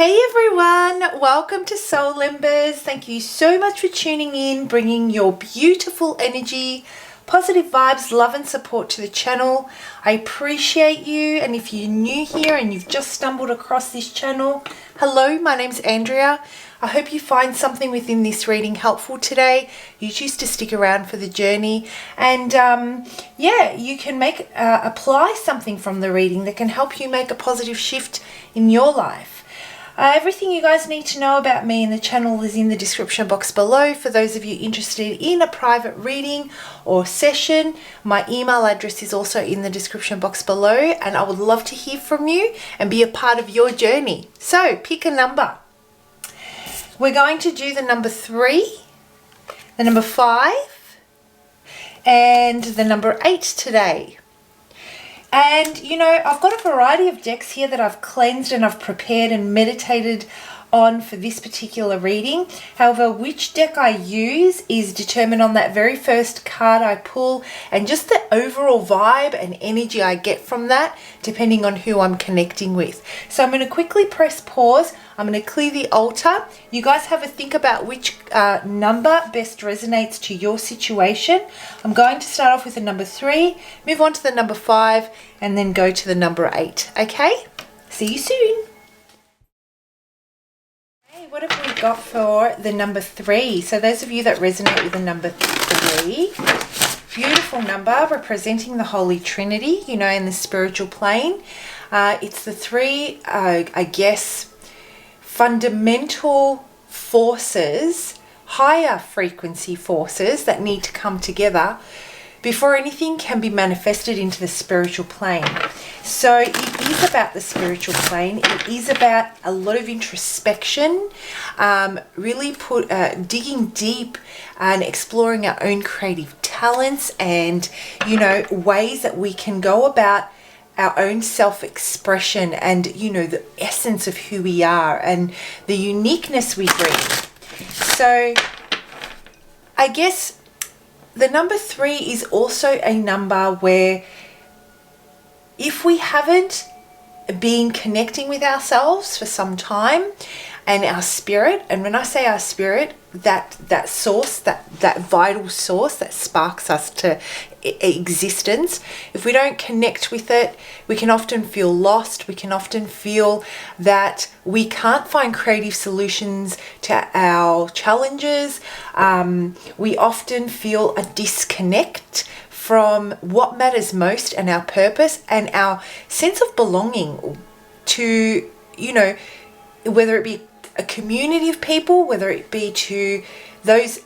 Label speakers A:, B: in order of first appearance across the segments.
A: Hey everyone, welcome to Soul Members. Thank you so much for tuning in, bringing your beautiful energy, positive vibes, love and support to the channel. I appreciate you, and if you're new here and you've just stumbled across this channel, hello, my name's Andrea. I hope you find something within this reading helpful today. You choose to stick around for the journey, and you can apply something from the reading that can help you make a positive shift in your life. Everything you guys need to know about me and the channel is in the description box below. For those of you interested in a private reading or session, my email address is also in the description box below, and I would love to hear from you and be a part of your journey. So pick a number. We're going to do the number 3, the number 5, and the number 8 today. And, you know, I've got a variety of decks here that I've cleansed and I've prepared and meditated on for this particular reading. However, which deck I use is determined on that very first card I pull and just the overall vibe and energy I get from that, depending on who I'm connecting with. So I'm going to quickly press pause. I'm going to clear the altar. You guys have a think about which number best resonates to your situation. I'm going to start off with the number 3, move on to the number 5, and then go to the number 8. Okay? See you soon. Hey, what have we got for the number 3? So those of you that resonate with the number 3, beautiful number representing the Holy Trinity, you know, in the spiritual plane. It's the 3, I guess, fundamental forces, higher frequency forces that need to come together before anything can be manifested into the spiritual plane. So it is about the spiritual plane. It is about a lot of introspection, really digging deep and exploring our own creative talents and, you know, ways that we can go about our own self-expression and, you know, the essence of who we are and the uniqueness we bring. So I guess the number 3 is also a number where if we haven't been connecting with ourselves for some time and our spirit, and when I say our spirit, that source, that vital source that sparks us to existence, if we don't connect with it, we can often feel lost. We can often feel that we can't find creative solutions to our challenges. We often feel a disconnect from what matters most and our purpose and our sense of belonging to, you know, whether it be a community of people, whether it be to those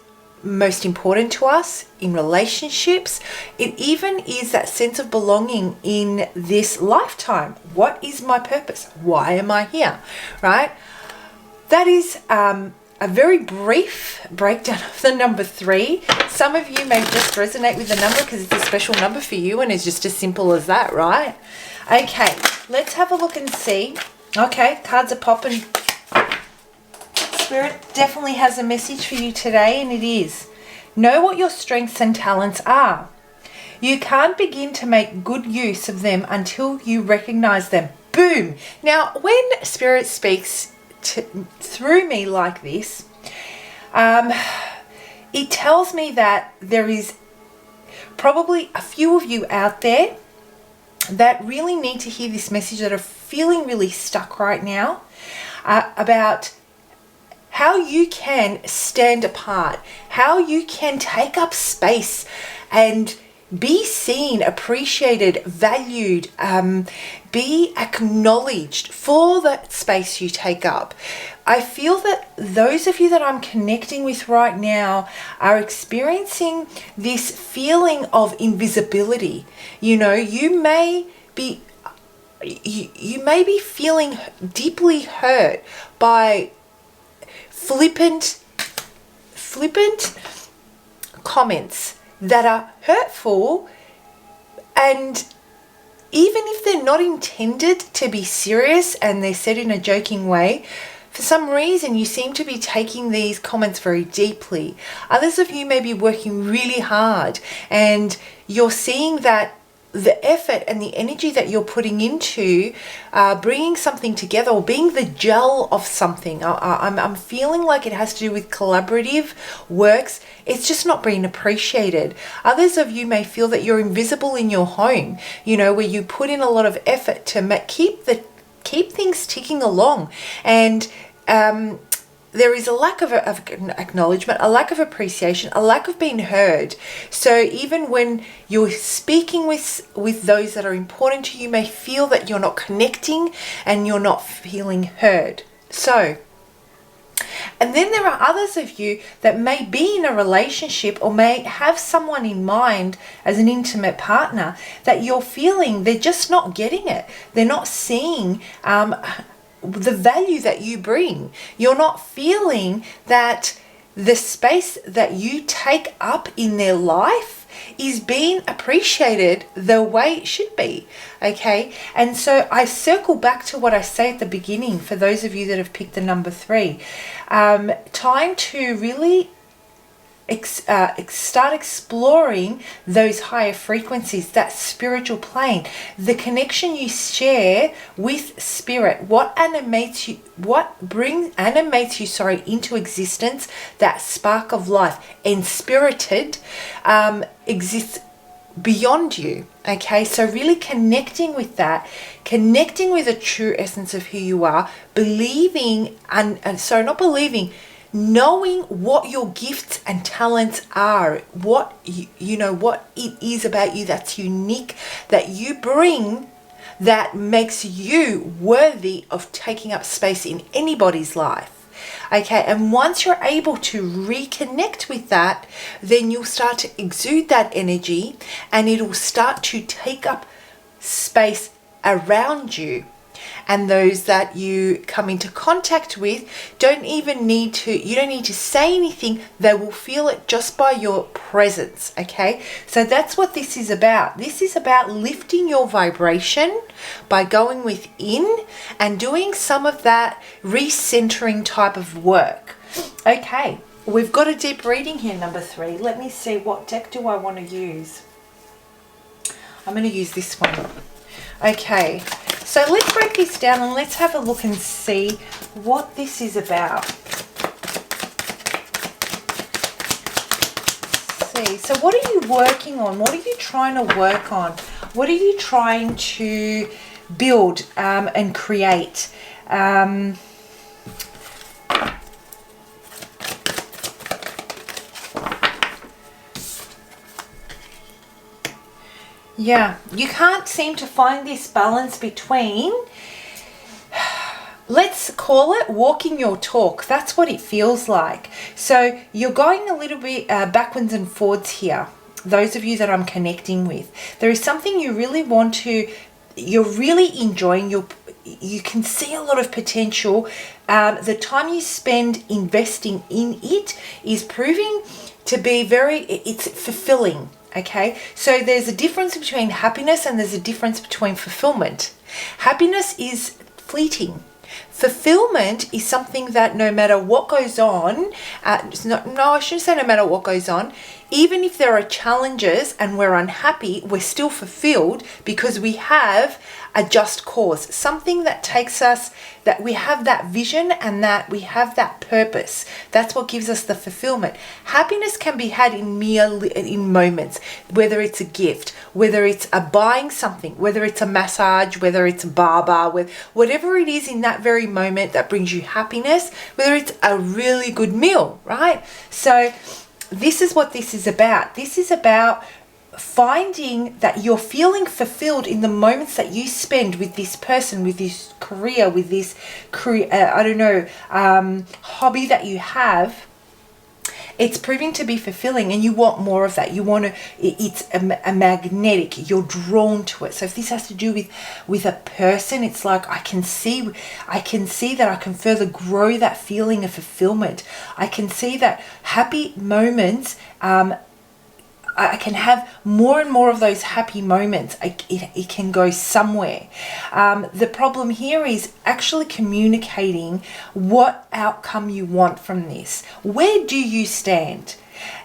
A: most important to us in relationships. It even is that sense of belonging in this lifetime. What is my purpose? Why am I here? Right? That is a very brief breakdown of the number 3. Some of you may just resonate with the number because it's a special number for you and it's just as simple as that, right? Okay, let's have a look and see. Okay, cards are popping. Spirit definitely has a message for you today, and it is: know what your strengths and talents are. You can't begin to make good use of them until you recognize them. Boom! Now, when Spirit speaks through me like this, it tells me that there is probably a few of you out there that really need to hear this message, that are feeling really stuck right now, about how you can stand apart, how you can take up space and be seen, appreciated, valued, be acknowledged for that space you take up. I feel that those of you that I'm connecting with right now are experiencing this feeling of invisibility. You know, you may be feeling deeply hurt by flippant comments that are hurtful, and even if they're not intended to be serious and they're said in a joking way, for some reason you seem to be taking these comments very deeply. Others of you may be working really hard and you're seeing that the effort and the energy that you're putting into bringing something together or being the gel of something. I'm feeling like it has to do with collaborative works. It's just not being appreciated. Others of you may feel that you're invisible in your home, you know, where you put in a lot of effort to keep things ticking along. And there is a lack of acknowledgement, a lack of appreciation, a lack of being heard. So even when you're speaking with those that are important to you, you may feel that you're not connecting and you're not feeling heard. So, and then there are others of you that may be in a relationship or may have someone in mind as an intimate partner that you're feeling they're just not getting it. They're not seeing the value that you bring. You're not feeling that the space that you take up in their life is being appreciated the way it should be. Okay, and so I circle back to what I say at the beginning for those of you that have picked the number 3. Time to really start exploring those higher frequencies, that spiritual plane, the connection you share with spirit, what animates you into existence, that spark of life, and spirited exists beyond you. Okay, so really connecting with that, connecting with the true essence of who you are, believing knowing what your gifts and talents are, what you know, what it is about you that's unique, that you bring, that makes you worthy of taking up space in anybody's life. Okay, and once you're able to reconnect with that, then you'll start to exude that energy and it'll start to take up space around you. And those that you come into contact with you don't need to say anything. They will feel it just by your presence. Okay, so that's what this is about. This is about lifting your vibration by going within and doing some of that recentering type of work. Okay, we've got a deep reading here, number 3. Let me see, what deck do I want to use? I'm going to use this one. Okay, so let's break this down and let's have a look and see what this is about. See, so what are you working on? What are you trying to work on? What are you trying to build and create? Yeah, you can't seem to find this balance between, let's call it walking your talk. That's what it feels like. So you're going a little bit backwards and forwards here. Those of you that I'm connecting with, there is something you really want to, you're really enjoying, you can see a lot of potential. The time you spend investing in it is proving to be it's fulfilling. Okay, so there's a difference between happiness and there's a difference between fulfillment. Happiness is fleeting. Fulfillment is something that no matter what goes on, I shouldn't say no matter what goes on, even if there are challenges and we're unhappy, we're still fulfilled because we have a just cause, something that takes us, that we have that vision and that we have that purpose. That's what gives us the fulfillment. Happiness can be had in moments, whether it's a gift, whether it's a buying something, whether it's a massage, whether it's a barber, whatever it is in that very moment that brings you happiness, whether it's a really good meal, right? So this is what this is about. This is about finding that you're feeling fulfilled in the moments that you spend with this person, with this career, with this hobby that you have. It's proving to be fulfilling and you want more of that. You want to, it's a magnetic, you're drawn to it. So if this has to do with a person, it's like I can see that I can further grow that feeling of fulfillment. I can see that happy moments, I can have more and more of those happy moments. It can go somewhere. The problem here is actually communicating what outcome you want from this. Where do you stand?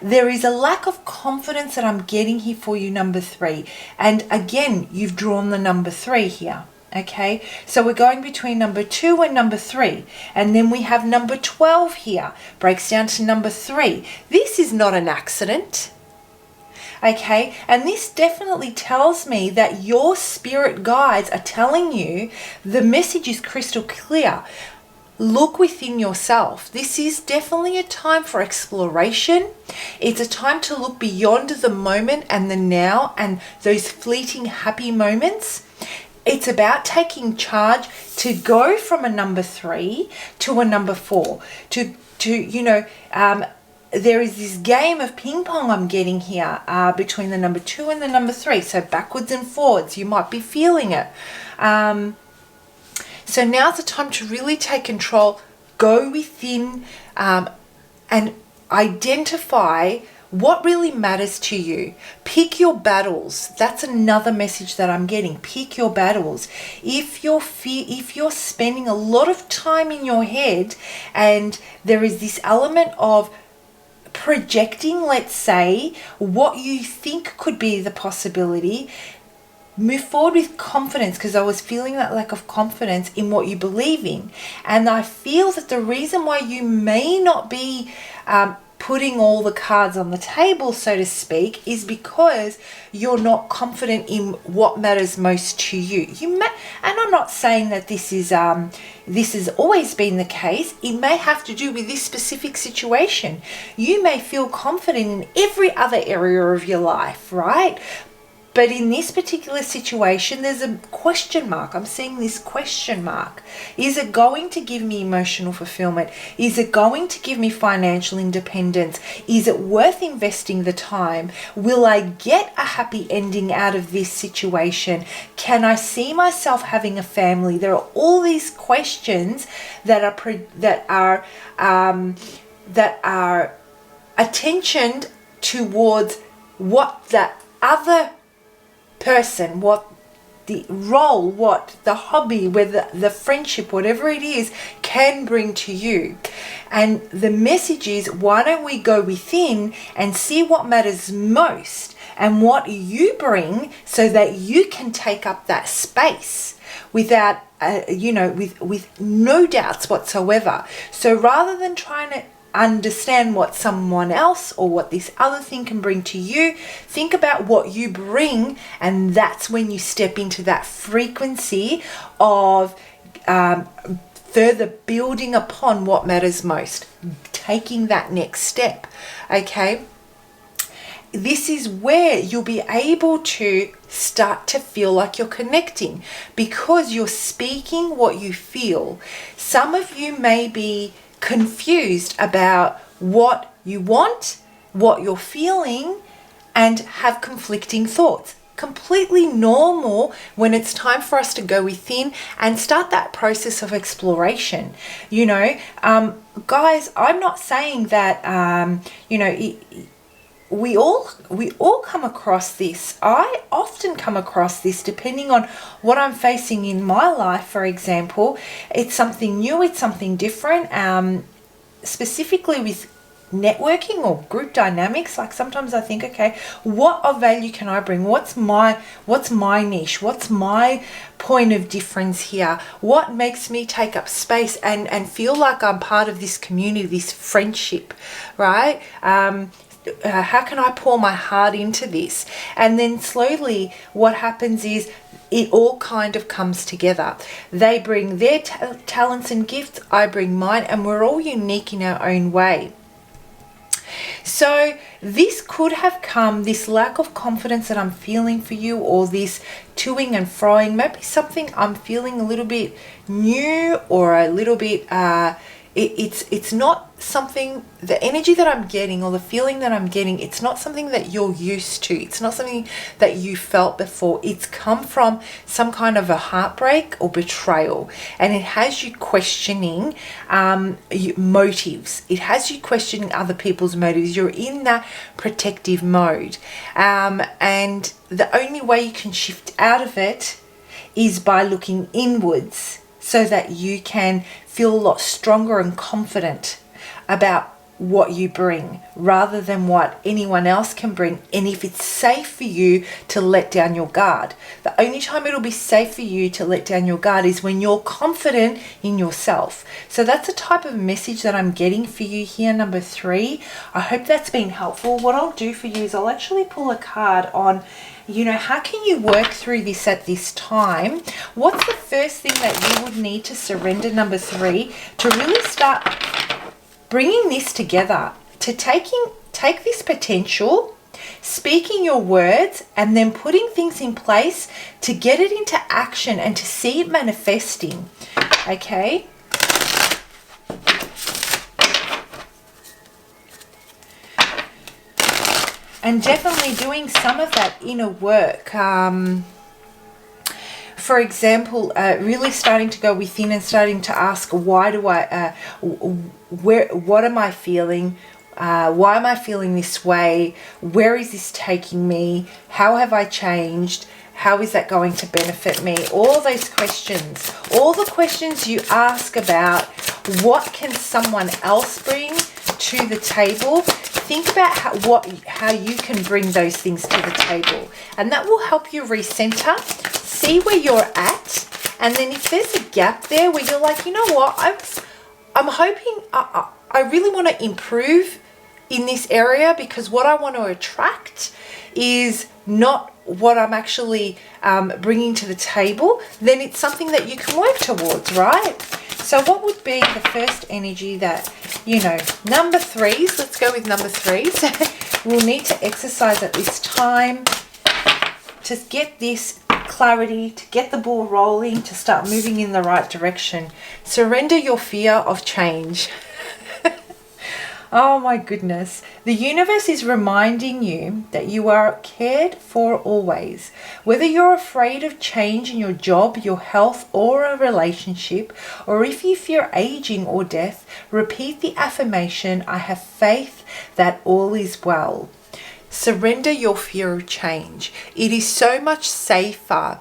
A: There is a lack of confidence that I'm getting here for you, number 3. And again, you've drawn the number 3 here. Okay, so we're going between number 2 and number 3. And then we have number 12 here. Breaks down to number 3. This is not an accident. Okay, and this definitely tells me that your spirit guides are telling you the message is crystal clear. Look within yourself. This is definitely a time for exploration. It's a time to look beyond the moment and the now and those fleeting happy moments. It's about taking charge to go from a number 3 to a number 4. There is this game of ping pong I'm getting here between the number 2 and the number 3. So backwards and forwards, you might be feeling it. So now's the time to really take control, go within and identify what really matters to you. Pick your battles. That's another message that I'm getting. Pick your battles. If you're spending a lot of time in your head and there is this element of projecting, let's say, what you think could be the possibility, move forward with confidence, because I was feeling that lack of confidence in what you believe in. And I feel that the reason why you may not be putting all the cards on the table, so to speak, is because you're not confident in what matters most to you. And I'm not saying that this has always been the case. It may have to do with this specific situation. You may feel confident in every other area of your life, right? But in this particular situation, there's a question mark. I'm seeing this question mark. Is it going to give me emotional fulfillment? Is it going to give me financial independence? Is it worth investing the time? Will I get a happy ending out of this situation? Can I see myself having a family? There are all these questions that are attentioned towards what that other person, what the role, what the hobby, whether the friendship, whatever it is, can bring to you. And the message is, why don't we go within and see what matters most and what you bring, so that you can take up that space without with no doubts whatsoever. So rather than trying to understand what someone else or what this other thing can bring to you, think about what you bring, and that's when you step into that frequency of further building upon what matters most, taking that next step. Okay, this is where you'll be able to start to feel like you're connecting, because you're speaking what you feel. Some of you may be confused about what you want, what you're feeling, and have conflicting thoughts. Completely normal when it's time for us to go within and start that process of exploration. Guys, I'm not saying that we all come across this. I often come across this depending on what I'm facing in my life. For example, it's something new, it's something different, specifically with networking or group dynamics. Like sometimes I think, okay, what of value can I bring? What's my niche? What's my point of difference here? What makes me take up space and feel like I'm part of this community, this friendship, right? How can I pour my heart into this? And then slowly what happens is it all kind of comes together. They bring their talents and gifts, I bring mine, and we're all unique in our own way. So this could have come, this lack of confidence that I'm feeling for you, or this toing and froing, maybe something I'm feeling a little bit new or a little bit it's not something, the energy that I'm getting or the feeling that I'm getting, it's not something that you're used to. It's not something that you felt before. It's come from some kind of a heartbreak or betrayal, and it has you questioning motives. It has you questioning other people's motives. You're in that protective mode, and the only way you can shift out of it is by looking inwards, so that you can feel a lot stronger and confident about what you bring rather than what anyone else can bring, and if it's safe for you to let down your guard. The only time it'll be safe for you to let down your guard is when you're confident in yourself. So that's a type of message that I'm getting for you here, number 3. I hope that's been helpful. What I'll do for you is I'll actually pull a card on, you know, how can you work through this at this time? What's the first thing that you would need to surrender, number 3, to really start bringing this together, to take this potential, speaking your words, and then putting things in place to get it into action and to see it manifesting, okay? And definitely doing some of that inner work. For example, really starting to go within and starting to ask, why do I, what am I feeling? Why am I feeling this way? Where is this taking me? How have I changed? How is that going to benefit me? All those questions, all the questions you ask about what can someone else bring to the table. Think about how you can bring those things to the table, and that will help you recenter, see where you're at, and then if there's a gap there where you're like, you know what, I'm hoping I really want to improve in this area, because what I want to attract is not what I'm actually bringing to the table, then it's something that you can work towards, right? So what would be the first energy that, you know, number 3s, let's go with number 3s, we'll need to exercise at this time to get this clarity, to get the ball rolling, to start moving in the right direction. Surrender your fear of change. Oh my goodness. The universe is reminding you that you are cared for always. Whether you're afraid of change in your job, your health, or a relationship, or if you fear aging or death, repeat the affirmation, I have faith that all is well. Surrender your fear of change. It is so much safer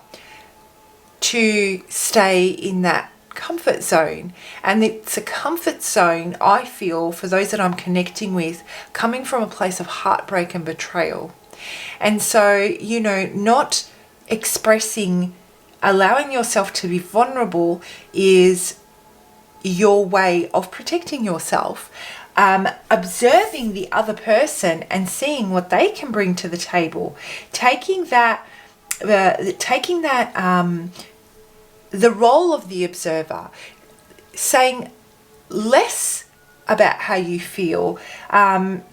A: to stay in that comfort zone, and it's a comfort zone, I feel, for those that I'm connecting with, coming from a place of heartbreak and betrayal. And so, you know, not expressing, allowing yourself to be vulnerable is your way of protecting yourself. Observing the other person and seeing what they can bring to the table, taking that the role of the observer, saying less about how you feel,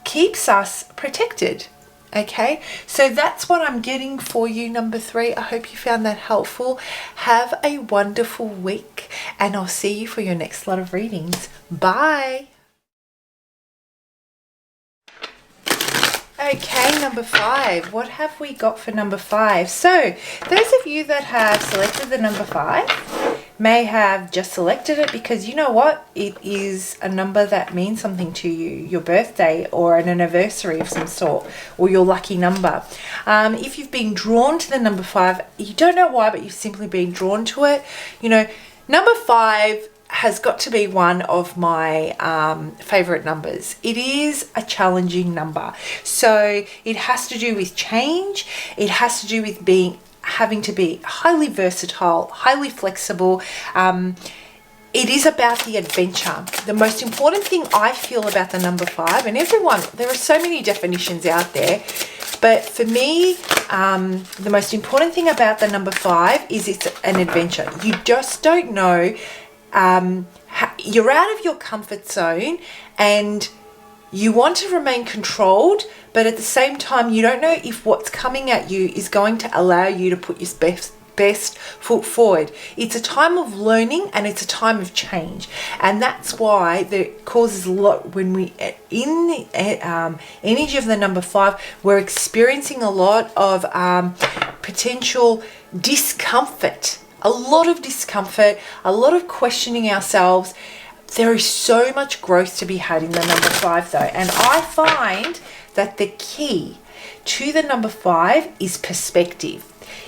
A: keeps us protected. Okay, so that's what I'm getting for you, number 3. I hope you found that helpful. Have a wonderful week, and I'll see you for your next lot of readings. Bye. Okay, number 5. What have we got for number 5? So, those of you that have selected the number 5 may have just selected it because, you know what, it is a number that means something to you, your birthday or an anniversary of some sort, or your lucky number. If you've been drawn to the number 5, you don't know why, but you've simply been drawn to it. You know, number 5 has got to be one of my favorite numbers. It is a challenging number, so it has to do with change. It has to do with having to be highly versatile, highly flexible. It is about the adventure. The most important thing I feel about the number 5, and everyone, there are so many definitions out there, but for me, the most important thing about the number 5 is it's an adventure. You just don't know. You're out of your comfort zone and you want to remain controlled, but at the same time you don't know if what's coming at you is going to allow you to put your best foot forward. It's a time of learning and it's a time of change, and that's why that causes a lot when we in the energy of the number 5, we're experiencing a lot of potential discomfort. A lot of discomfort, a lot of questioning ourselves. There is so much growth to be had in the number 5 though. And I find that the key to the number 5 is perspective.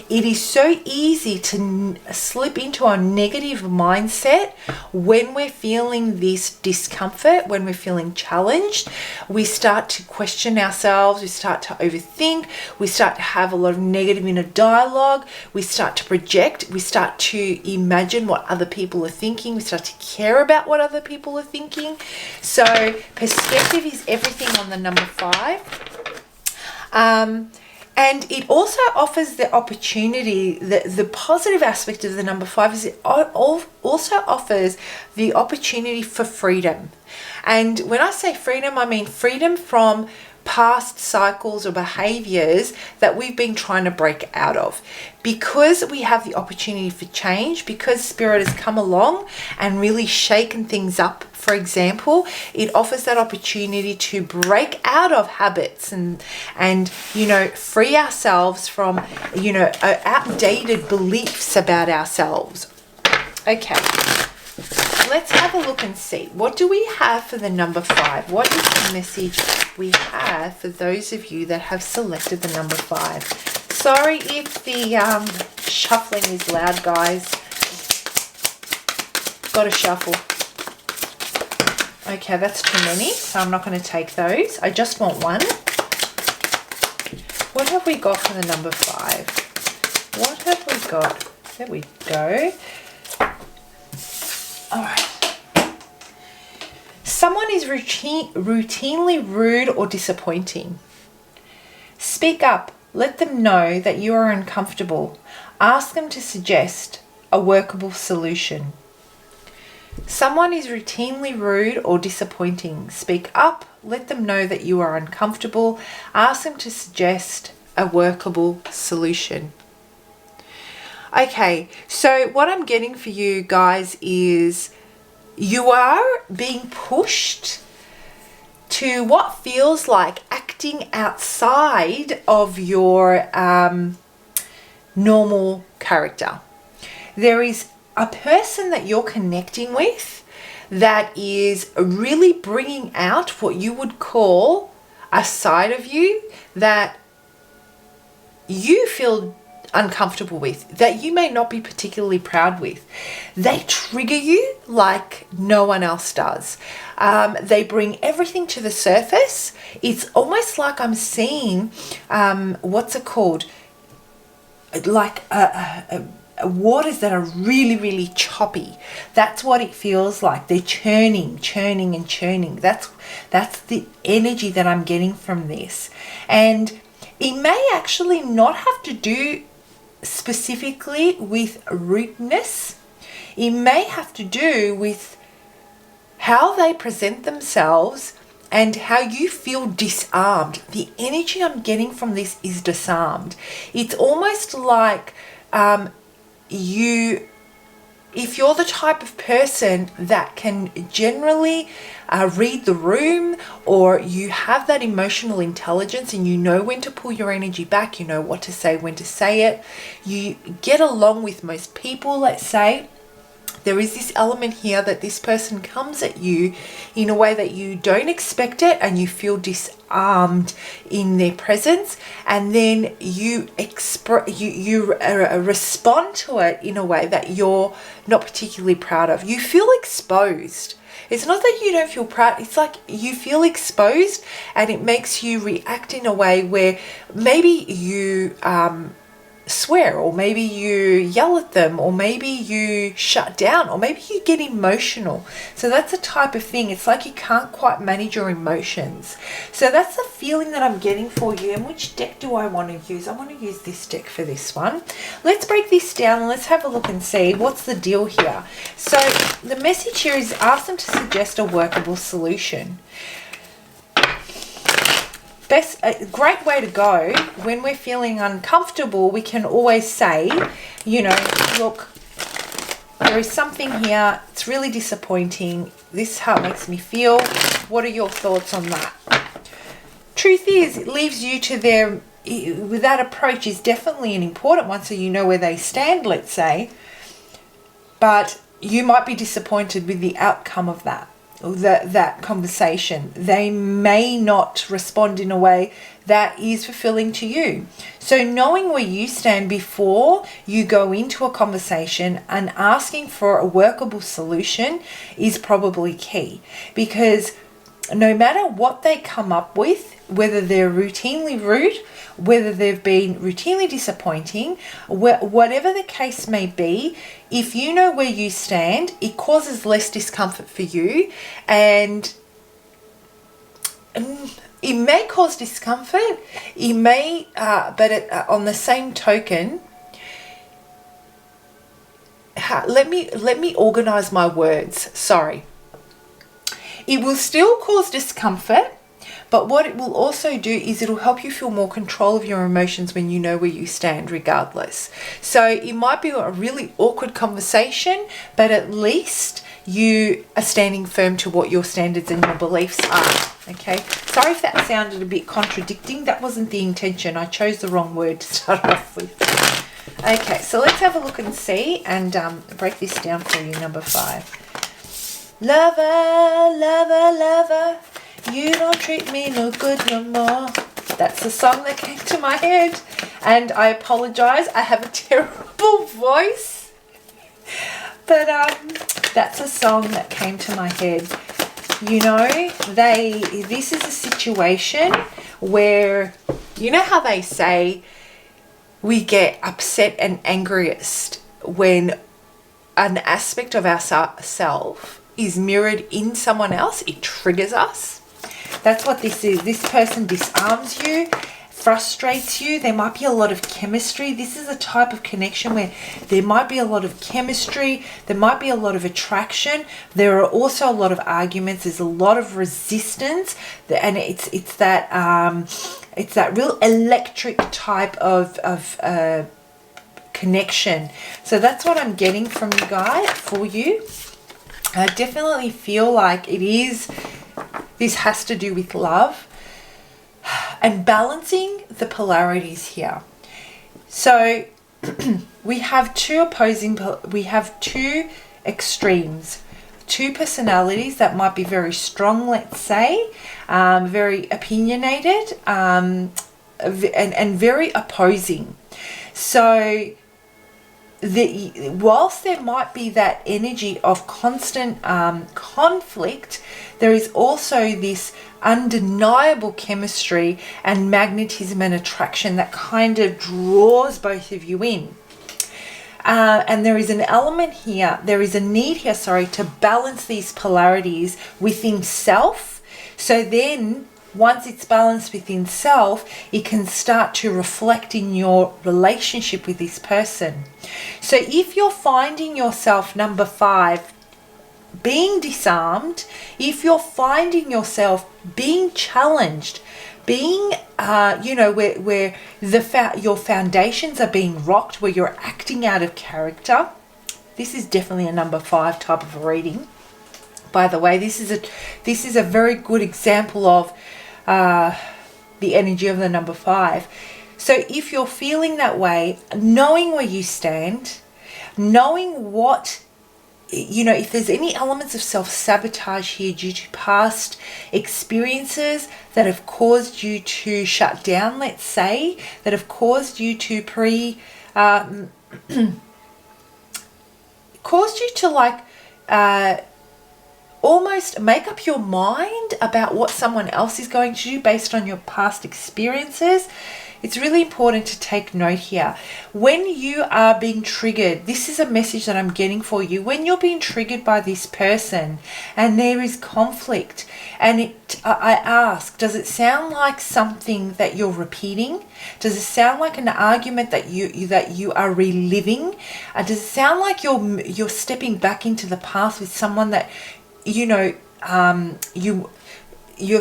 A: It is so easy to slip into a negative mindset when we're feeling this discomfort, when we're feeling challenged. We start to question ourselves, we start to overthink, we start to have a lot of negative inner dialogue, we start to project, we start to imagine what other people are thinking, we start to care about what other people are thinking. So perspective is everything on the number 5. And it also offers the opportunity, the positive aspect of the number 5 is it also offers the opportunity for freedom. And when I say freedom, I mean freedom from past cycles or behaviors that we've been trying to break out of. Because we have the opportunity for change, because Spirit has come along and really shaken things up, for example, it offers that opportunity to break out of habits and free ourselves from, outdated beliefs about ourselves. Okay. Let's have a look and see. What do we have for the number 5? What is the message we have for those of you that have selected the number 5? Sorry if the shuffling is loud, guys. Got to shuffle. Okay, that's too many, so I'm not going to take those. I just want one. What have we got for the number 5? What have we got? There we go. All right. Someone is routinely rude or disappointing. Speak up. Let them know that you are uncomfortable. Ask them to suggest a workable solution. Someone is routinely rude or disappointing. Speak up. Let them know that you are uncomfortable. Ask them to suggest a workable solution. Okay, so what I'm getting for you guys is you are being pushed to what feels like acting outside of your normal character. There is a person that you're connecting with that is really bringing out what you would call a side of you that you feel uncomfortable with, that you may not be particularly proud with. They trigger you like no one else does. They bring everything to the surface. It's almost like I'm seeing, what's it called? Like waters that are really, really choppy. That's what it feels like. They're churning and churning. That's the energy that I'm getting from this. And it may actually not have to do specifically with rudeness. It may have to do with how they present themselves and how you feel disarmed. The energy I'm getting from this is disarmed. It's almost like if you're the type of person that can generally read the room, or you have that emotional intelligence and you know when to pull your energy back, you know what to say, when to say it, you get along with most people, let's say, there is this element here that this person comes at you in a way that you don't expect it and you feel disarmed in their presence, and then you respond to it in a way that you're not particularly proud of. You feel exposed. It's not that you don't feel proud, it's like you feel exposed, and it makes you react in a way where maybe you swear, or maybe you yell at them, or maybe you shut down, or maybe you get emotional. So that's a type of thing. It's like you can't quite manage your emotions. So that's the feeling that I'm getting for you. And which deck do I want to use? I want to use this deck for this one. Let's break this down and let's have a look and see what's the deal here. So the message here is ask them to suggest a workable solution. A great way to go when we're feeling uncomfortable, we can always say, look, there is something here, it's really disappointing, this is how it makes me feel, what are your thoughts on that? Truth is, it leaves you to their, with that approach is definitely an important one, so you know where they stand, let's say, but you might be disappointed with the outcome of that conversation. They may not respond in a way that is fulfilling to you. So knowing where you stand before you go into a conversation and asking for a workable solution is probably key, because no matter what they come up with, whether they're routinely rude, whether they've been routinely disappointing, whatever the case may be, if you know where you stand, it causes less discomfort for you, and it may cause discomfort, it may, on the same token, let me organize my words. Sorry. It will still cause discomfort, but what it will also do is it'll help you feel more control of your emotions when you know where you stand regardless. So it might be a really awkward conversation, but at least you are standing firm to what your standards and your beliefs are. Okay, sorry if that sounded a bit contradicting. That wasn't the intention. I chose the wrong word to start off with. Okay, so let's have a look and see, and break this down for you. Number 5. Lover, lover, lover, you don't treat me no good no more. That's the song that came to my head, and I apologize, I have a terrible voice, but that's a song that came to my head. You know, this is a situation where, you know how they say we get upset and angriest when an aspect of ourselves is mirrored in someone else. It triggers us. That's what this is. This person disarms you, frustrates you. There might be a lot of chemistry. This is a type of connection where there might be a lot of chemistry, there might be a lot of attraction, there are also a lot of arguments, there's a lot of resistance, and it's that real electric type of connection. So that's what I'm getting from you guys, for you. I definitely feel like this has to do with love and balancing the polarities here. So we have two extremes, two personalities that might be very strong, let's say, very opinionated, and very opposing. So whilst there might be that energy of constant conflict, there is also this undeniable chemistry and magnetism and attraction that kind of draws both of you in. And there is an element here, there is a need here, to balance these polarities within self. So then, once it's balanced within self, it can start to reflect in your relationship with this person. So if you're finding yourself, number 5, being disarmed, if you're finding yourself being challenged, being, where your foundations are being rocked, where you're acting out of character, this is definitely a number 5 type of reading. By the way, this is a very good example of the energy of the number 5. So if you're feeling that way, knowing where you stand, knowing what, if there's any elements of self-sabotage here due to past experiences that have caused you to shut down, let's say, that have caused you to caused you to almost make up your mind about what someone else is going to do based on your past experiences, it's really important to take note here. When you are being triggered, this is a message that I'm getting for you. When you're being triggered by this person and there is conflict, and I ask, does it sound like something that you're repeating? Does it sound like an argument that you are reliving? Does it sound like you're stepping back into the past with someone that you're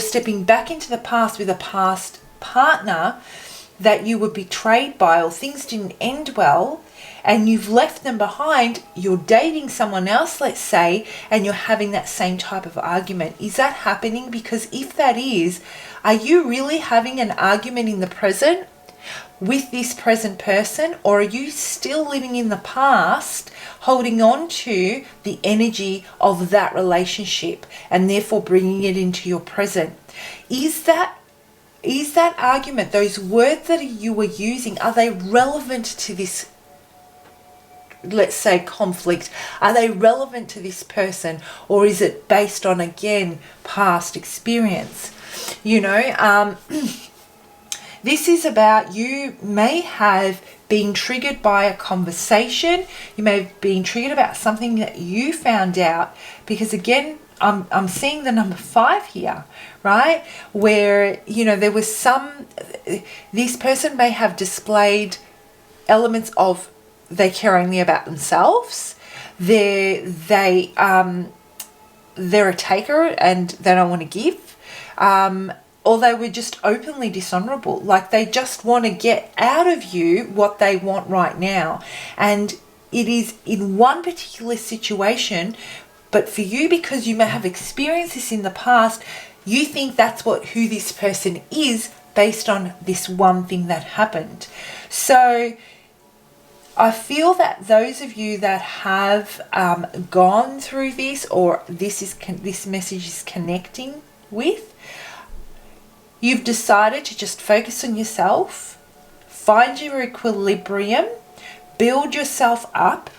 A: stepping back into the past with a past partner that you were betrayed by, or things didn't end well and you've left them behind, you're dating someone else, let's say, and you're having that same type of argument? Is that happening? Because if that is, are you really having an argument in the present with this present person, or are you still living in the past, holding on to the energy of that relationship and therefore bringing it into your present? Is that is that argument, those words that you were using, are they relevant to this, let's say, conflict? Are they relevant to this person, or is it based on, again, past experience? You know, this is about, you may have been triggered by a conversation. You may have been triggered about something that you found out, because again, I'm seeing the number 5 here, right? Where, you know, there was this person may have displayed elements of they care only about themselves. They're a taker and they don't want to give. Or they were just openly dishonorable. Like they just want to get out of you what they want right now. And it is in one particular situation, but for you, because you may have experienced this in the past, you think that's who this person is based on this one thing that happened. So I feel that those of you that have gone through this, or this message is connecting with, you've decided to just focus on yourself, find your equilibrium, build yourself up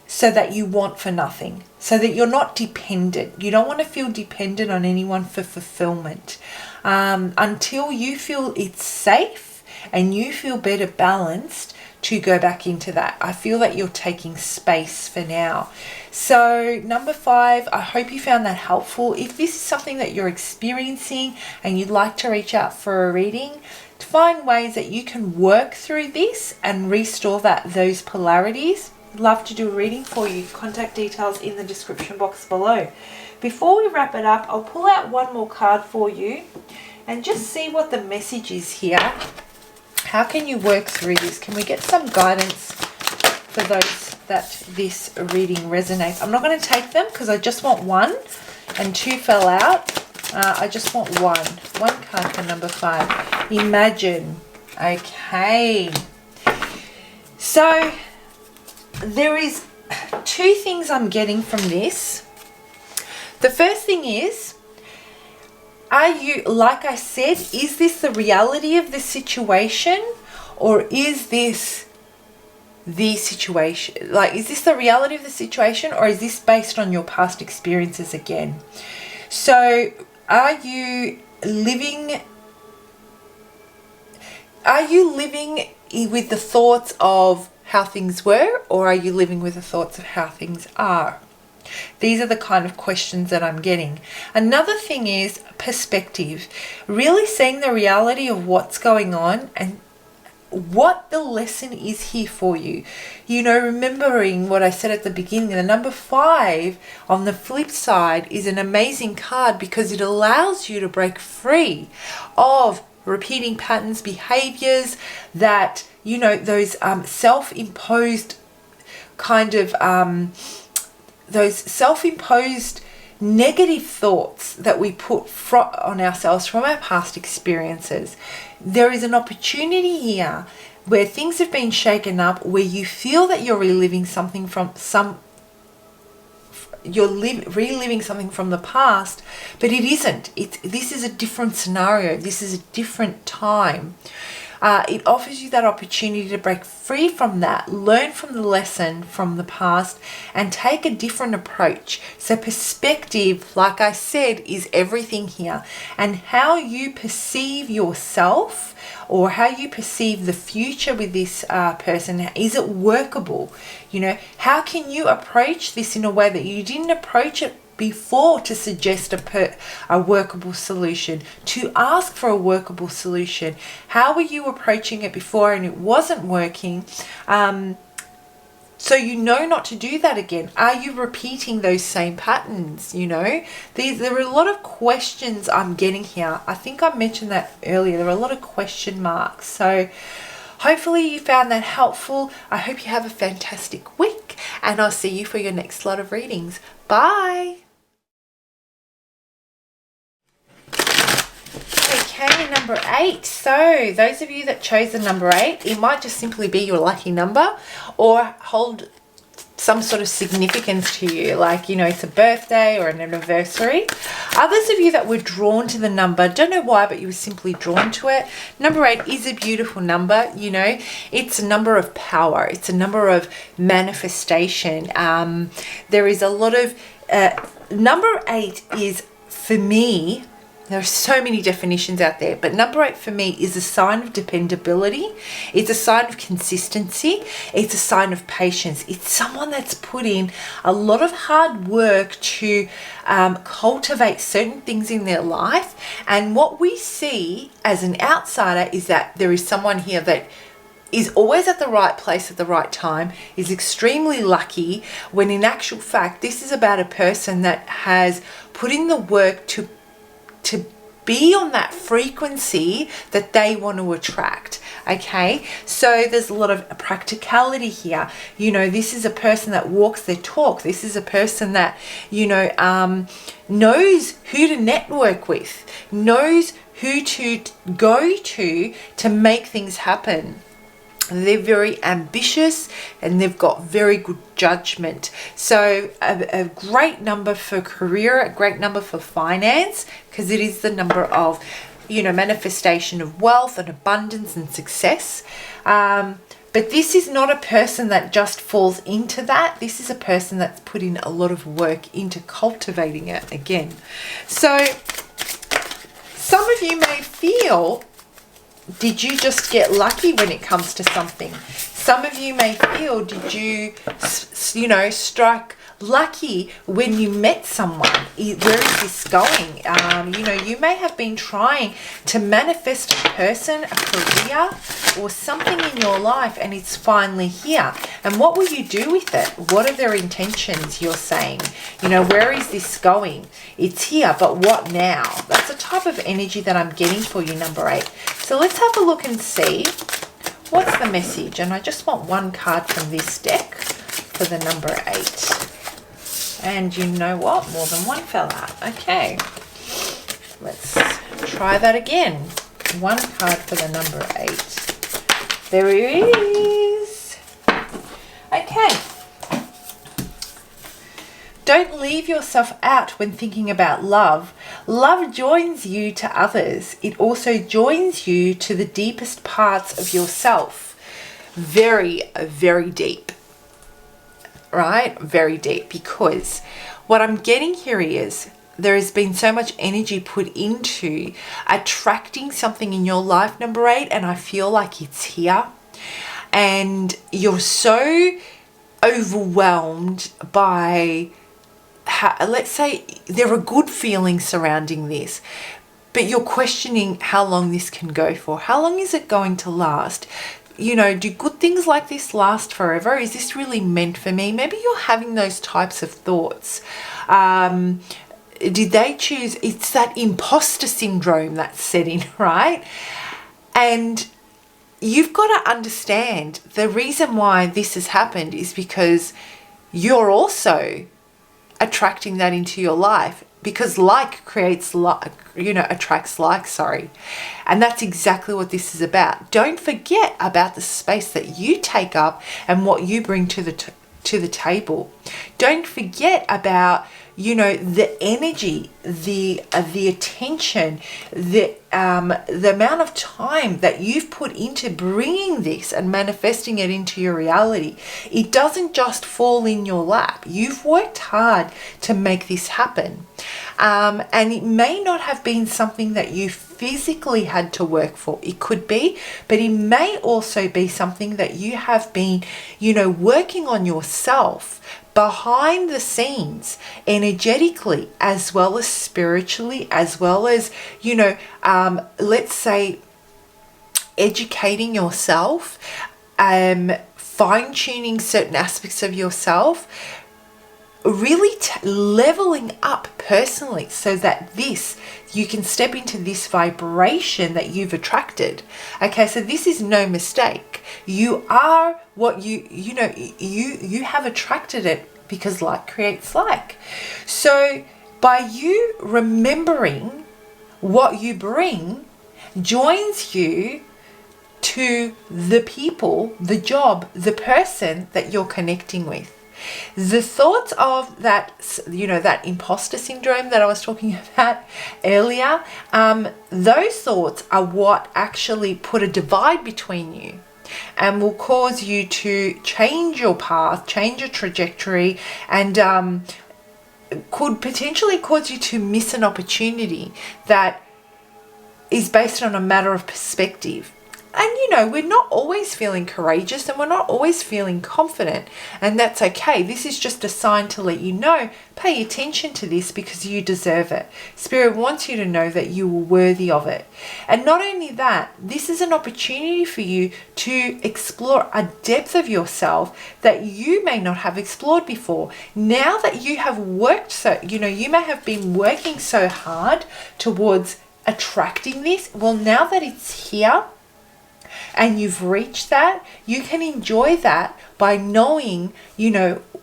A: so that you want for nothing, so that you're not dependent. You don't want to feel dependent on anyone for fulfillment until you feel it's safe and you feel better balanced to go back into that. I feel that you're taking space for now. So number 5, I hope you found that helpful. If this is something that you're experiencing and you'd like to reach out for a reading, to find ways that you can work through this and restore those polarities, I'd love to do a reading for you. Contact details in the description box below. Before we wrap it up, I'll pull out one more card for you and just see what the message is here. How can you work through this? Can we get some guidance for those that this reading resonates? I'm not going to take them because I just want 1 and 2 fell out. I just want 1 card for number 5. Imagine. Okay. So there is 2 things I'm getting from this. The first thing is, are you, like I said, is this the reality of the situation, or is this the situation? Like, is this the reality of the situation, or is this based on your past experiences again? So are you living with the thoughts of how things were, or are you living with the thoughts of how things are? These are the kind of questions that I'm getting. Another thing is perspective. Really seeing the reality of what's going on and what the lesson is here for you. You know, remembering what I said at the beginning, the number 5 on the flip side is an amazing card because it allows you to break free of repeating patterns, behaviors that, you know, those self-imposed kind of those self-imposed negative thoughts that we put on ourselves from our past experiences. There is an opportunity here where things have been shaken up, where you feel that you're reliving something from reliving something from the past, but it isn't. This is a different scenario. This is a different time. It offers you that opportunity to break free from that, learn from the lesson from the past, and take a different approach. So perspective, like I said, is everything here. And how you perceive yourself, or how you perceive the future with this person, is it workable? You know, how can you approach this in a way that you didn't approach it before, to suggest a workable solution, to ask for a workable solution? How were you approaching it before and it wasn't working? So you know not to do that again. Are you repeating those same patterns? You know, there are a lot of questions I'm getting here. I think I mentioned that earlier. There are a lot of question marks. So hopefully you found that helpful. I hope you have a fantastic week, and I'll see you for your next lot of readings. Bye. Okay, number 8. So those of you that chose the number 8, it might just simply be your lucky number, or hold some sort of significance to you, like, you know, it's a birthday or an anniversary. Others of you that were drawn to the number, don't know why, but you were simply drawn to it. Number 8 is a beautiful number, you know. It's a number of power. It's a number of manifestation. There is a lot of, number 8 is, for me, there are so many definitions out there, but number 8 for me is a sign of dependability. It's a sign of consistency. It's a sign of patience. It's someone that's put in a lot of hard work to cultivate certain things in their life. And what we see as an outsider is that there is someone here that is always at the right place at the right time, is extremely lucky, when in actual fact, this is about a person that has put in the work to be on that frequency that they want to attract. Okay, so there's a lot of practicality here. You know, this is a person that walks their talk. This is a person that, you know, knows who to network with, knows who to go to make things happen. They're very ambitious and they've got very good judgment. So a great number for career, a great number for finance, because it is the number of, you know, manifestation of wealth and abundance and success. But this is not a person that just falls into that. This is a person that's put in a lot of work into cultivating it again. So some of you may feel, did you just get lucky when it comes to something? Some of you may feel, did you, you know, strike lucky when you met someone? Where is this going? You know, you may have been trying to manifest a person, a career, or something in your life, and it's finally here. And what will you do with it? What are their intentions? You're saying, you know, where is this going? It's here, but what now? That's the type of energy that I'm getting for you, number 8. So let's have a look and see what's the message. And I just want one card from this deck for the number 8. And you know what? More than one fell out. Okay. Let's try that again. One card for the number 8. There it is. Okay. Don't leave yourself out when thinking about love. Love joins you to others. It also joins you to the deepest parts of yourself. Very, very deep. Right? Very deep. Because what I'm getting here is there has been so much energy put into attracting something in your life, number 8, and I feel like it's here. And you're so overwhelmed by, let's say there are good feelings surrounding this, but you're questioning how long this can go for. How long is it going to last? You know, do good things like this last forever? Is this really meant for me? Maybe you're having those types of thoughts. Did they choose? It's that imposter syndrome that's setting, right? And you've got to understand the reason why this has happened is because you're also attracting that into your life, because like creates like, you know, attracts like, sorry. And that's exactly what this is about. Don't forget about the space that you take up and what you bring to the table. Don't forget about, you know, the energy, the attention, the amount of time that you've put into bringing this and manifesting it into your reality. It doesn't just fall in your lap. You've worked hard to make this happen. And it may not have been something that you physically had to work for. It could be, but it may also be something that you have been, you know, working on yourself behind the scenes, energetically, as well as spiritually, as well as, you know, let's say educating yourself, fine-tuning certain aspects of yourself, really leveling up personally so that you can step into this vibration that you've attracted. Okay, so this is no mistake. You are what you know, you have attracted it, because like creates like. So by you remembering what you bring joins you to the people, the job, the person that you're connecting with. The thoughts of that, that imposter syndrome that I was talking about earlier, those thoughts are what actually put a divide between you and will cause you to change your path, change your trajectory, and could potentially cause you to miss an opportunity that is based on a matter of perspective. And we're not always feeling courageous and we're not always feeling confident, and that's okay. This is just a sign to let you know, pay attention to this because you deserve it. Spirit wants you to know that you are worthy of it. And not only that, this is an opportunity for you to explore a depth of yourself that you may not have explored before. Now that you have worked you may have been working so hard towards attracting this. Well, now that it's here, and you've reached that, you can enjoy that by knowing,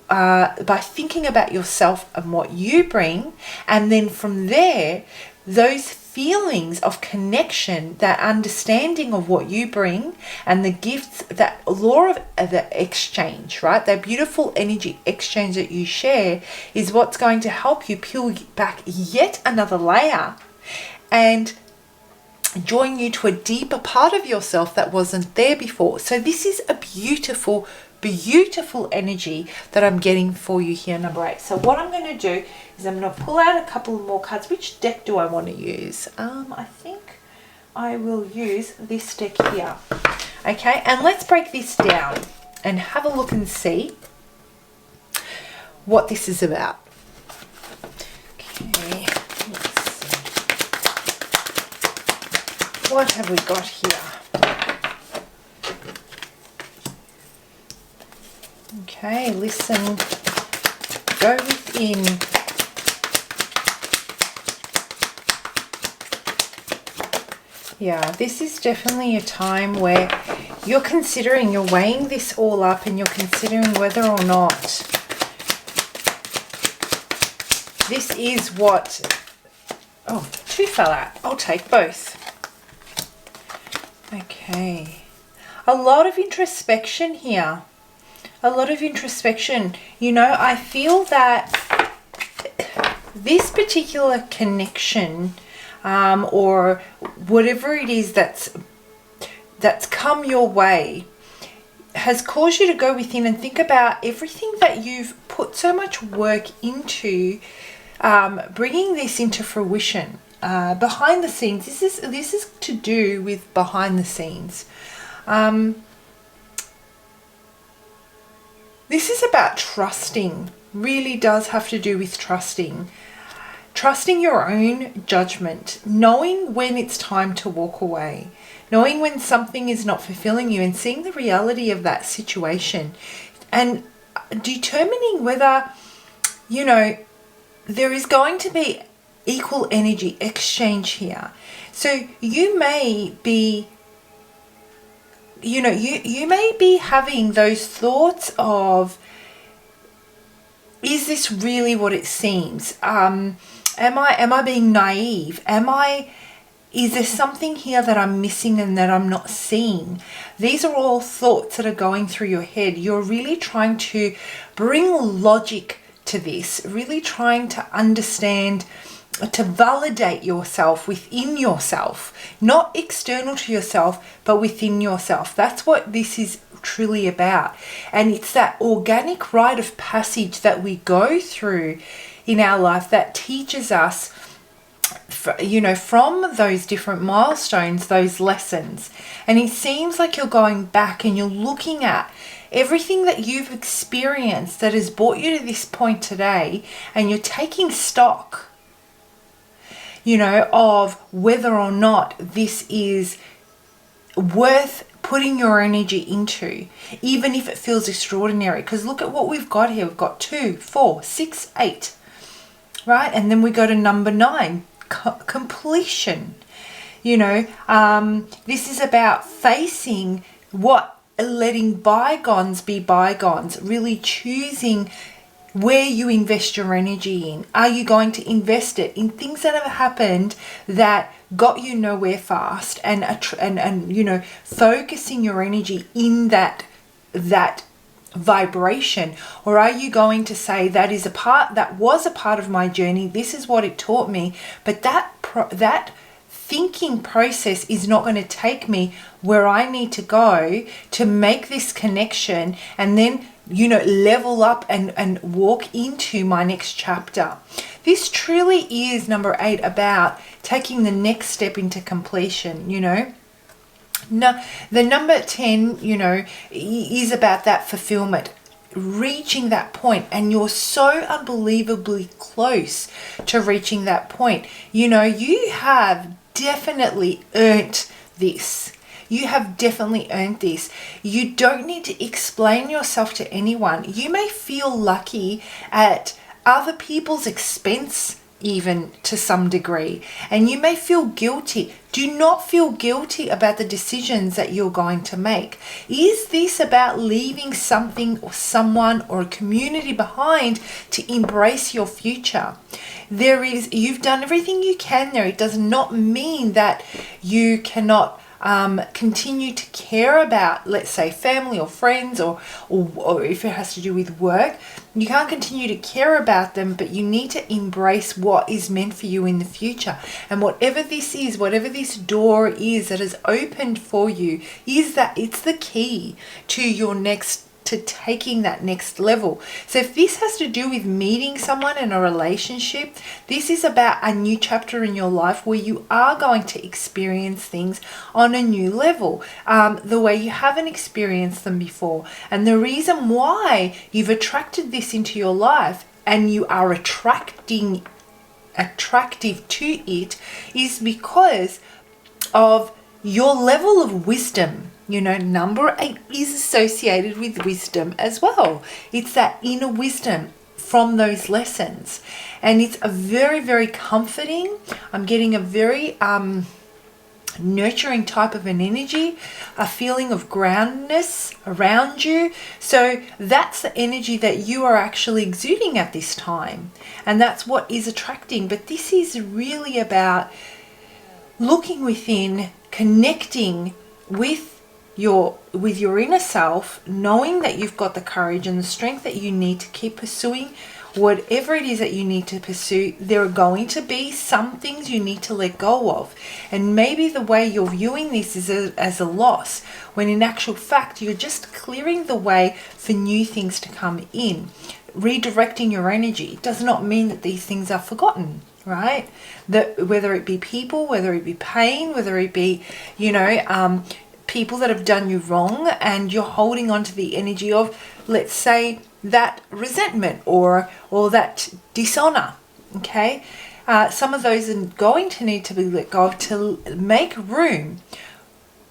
A: by thinking about yourself and what you bring. And then from there, those feelings of connection, that understanding of what you bring and the gifts, that law of the exchange, right? That beautiful energy exchange that you share is what's going to help you peel back yet another layer and drawing you to a deeper part of yourself that wasn't there before. So this is a beautiful, beautiful energy that I'm getting for you here, number 8. So what I'm going to do is I'm going to pull out a couple more cards. Which deck do I want to use? I think I will use this deck here. Okay, and let's break this down and have a look and see what this is about. Okay. What have we got here? Okay, listen, go within. Yeah, this is definitely a time where you're weighing this all up and you're considering whether or not this is what, 2 fell out. I'll take both. Okay, a lot of introspection here. A lot of introspection. I feel that this particular connection, or whatever it is that's come your way, has caused you to go within and think about everything that you've put so much work into, bringing this into fruition. Behind the scenes, this is to do with behind the scenes. This is about trusting. Really does have to do with trusting your own judgment, knowing when it's time to walk away, knowing when something is not fulfilling you, and seeing the reality of that situation, and determining whether there is going to be equal energy exchange here. So you may be you may be having those thoughts of, is this really what it seems? Am I being naive? Is there something here that I'm missing and that I'm not seeing? These are all thoughts that are going through your head. You're really trying to bring logic to this, really trying to understand, to validate yourself within yourself, not external to yourself, but within yourself. That's what this is truly about. And it's that organic rite of passage that we go through in our life that teaches us, from those different milestones, those lessons. And it seems like you're going back and you're looking at everything that you've experienced that has brought you to this point today, and you're taking stock of whether or not this is worth putting your energy into, even if it feels extraordinary. Because look at what we've got here. We've got 2, 4, 6, 8, right? And then we go to number 9, completion. This is about facing letting bygones be bygones, really choosing where you invest your energy in. Are you going to invest it in things that have happened that got you nowhere fast, and focusing your energy in that vibration? Or are you going to say that was a part of my journey, this is what it taught me, but that thinking process is not going to take me where I need to go to make this connection and then level up and walk into my next chapter. This truly is, number 8, about taking the next step into completion. Now, the number 10, is about that fulfillment, reaching that point, and you're so unbelievably close to reaching that point. You have definitely earned this. You have definitely earned this. You don't need to explain yourself to anyone. You may feel lucky at other people's expense, even to some degree, and you may feel guilty. Do not feel guilty about the decisions that you're going to make. Is this about leaving something or someone or a community behind to embrace your future? You've done everything you can there. It does not mean that you cannot continue to care about, let's say, family or friends, or if it has to do with work. You can't continue to care about them, but you need to embrace what is meant for you in the future. And whatever this is, whatever this door is that is opened for you, is that it's the key to taking that next level. So if this has to do with meeting someone in a relationship, this is about a new chapter in your life where you are going to experience things on a new level, the way you haven't experienced them before. And the reason why you've attracted this into your life and you are attractive to it is because of your level of wisdom. Number 8 is associated with wisdom as well. It's that inner wisdom from those lessons. And it's a very, very comforting. I'm getting a very nurturing type of an energy, a feeling of groundedness around you. So that's the energy that you are actually exuding at this time. And that's what is attracting. But this is really about looking within, connecting with your inner self, knowing that you've got the courage and the strength that you need to keep pursuing whatever it is that you need to pursue. There are going to be some things you need to let go of, and maybe the way you're viewing this is as a loss, when in actual fact you're just clearing the way for new things to come in, redirecting your energy. It does not mean that these things are forgotten, right? That whether it be people, whether it be pain, whether it be people that have done you wrong, and you're holding on to the energy of, let's say, that resentment or that dishonor. Okay, some of those are going to need to be let go of to make room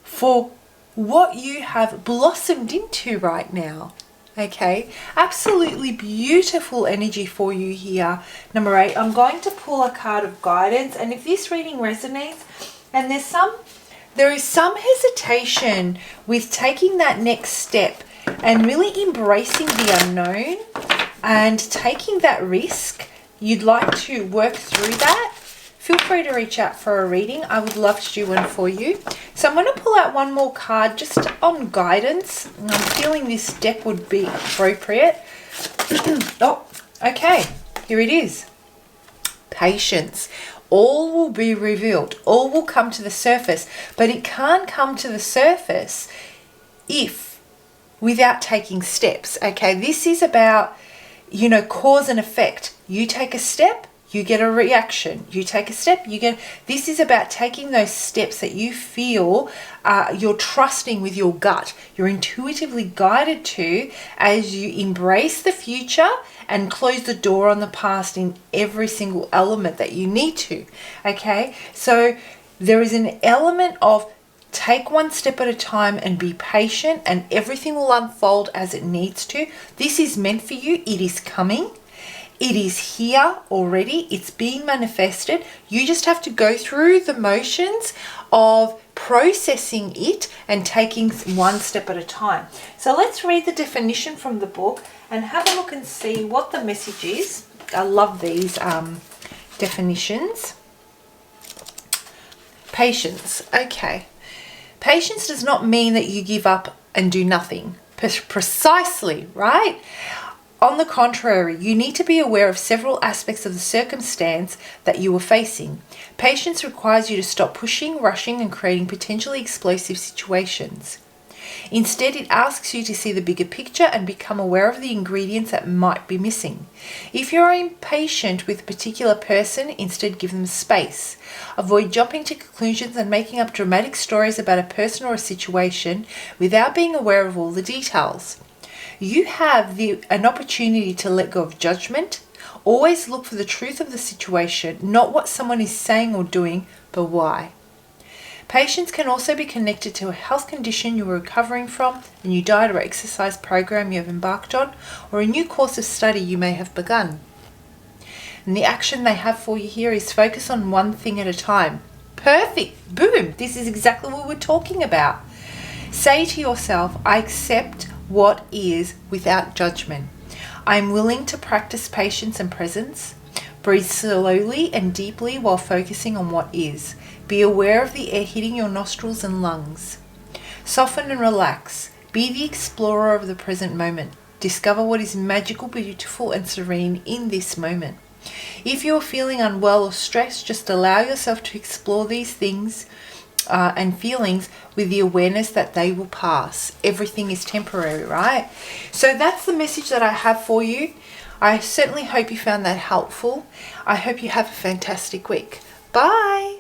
A: for what you have blossomed into right now. Okay, absolutely beautiful energy for you here. Number 8, I'm going to pull a card of guidance, and if this reading resonates and there is some hesitation with taking that next step and really embracing the unknown and taking that risk, you'd like to work through that, feel free to reach out for a reading. I would love to do one for you. So I'm going to pull out one more card just on guidance. I'm feeling this deck would be appropriate. Oh, okay, here it is. Patience. All will be revealed. All will come to the surface. But it can't come to the surface without taking steps. Okay, this is about, cause and effect. You take a step, you get a reaction. You take a step, this is about taking those steps that you feel you're trusting with your gut. You're intuitively guided to as you embrace the future and close the door on the past in every single element that you need to. Okay, so there is an element of take one step at a time and be patient, and everything will unfold as it needs to. This is meant for you. It is coming. It is here already. It's being manifested. You just have to go through the motions of processing it and taking one step at a time. So let's read the definition from the book and have a look and see what the message is. I love these definitions. Patience. Okay. Patience does not mean that you give up and do nothing. precisely, right? On the contrary, you need to be aware of several aspects of the circumstance that you are facing. Patience requires you to stop pushing, rushing, and creating potentially explosive situations. Instead, it asks you to see the bigger picture and become aware of the ingredients that might be missing. If you're impatient with a particular person, instead give them space. Avoid jumping to conclusions and making up dramatic stories about a person or a situation without being aware of all the details. You have an opportunity to let go of judgment. Always look for the truth of the situation, not what someone is saying or doing, but why. Patience can also be connected to a health condition you are recovering from, a new diet or exercise program you have embarked on, or a new course of study you may have begun. And the action they have for you here is focus on one thing at a time. Perfect! Boom! This is exactly what we're talking about. Say to yourself, I accept what is without judgment. I am willing to practice patience and presence. Breathe slowly and deeply while focusing on what is. Be aware of the air hitting your nostrils and lungs. Soften and relax. Be the explorer of the present moment. Discover what is magical, beautiful, and serene in this moment. If you're feeling unwell or stressed, just allow yourself to explore these things and feelings with the awareness that they will pass. Everything is temporary, right? So that's the message that I have for you. I certainly hope you found that helpful. I hope you have a fantastic week. Bye.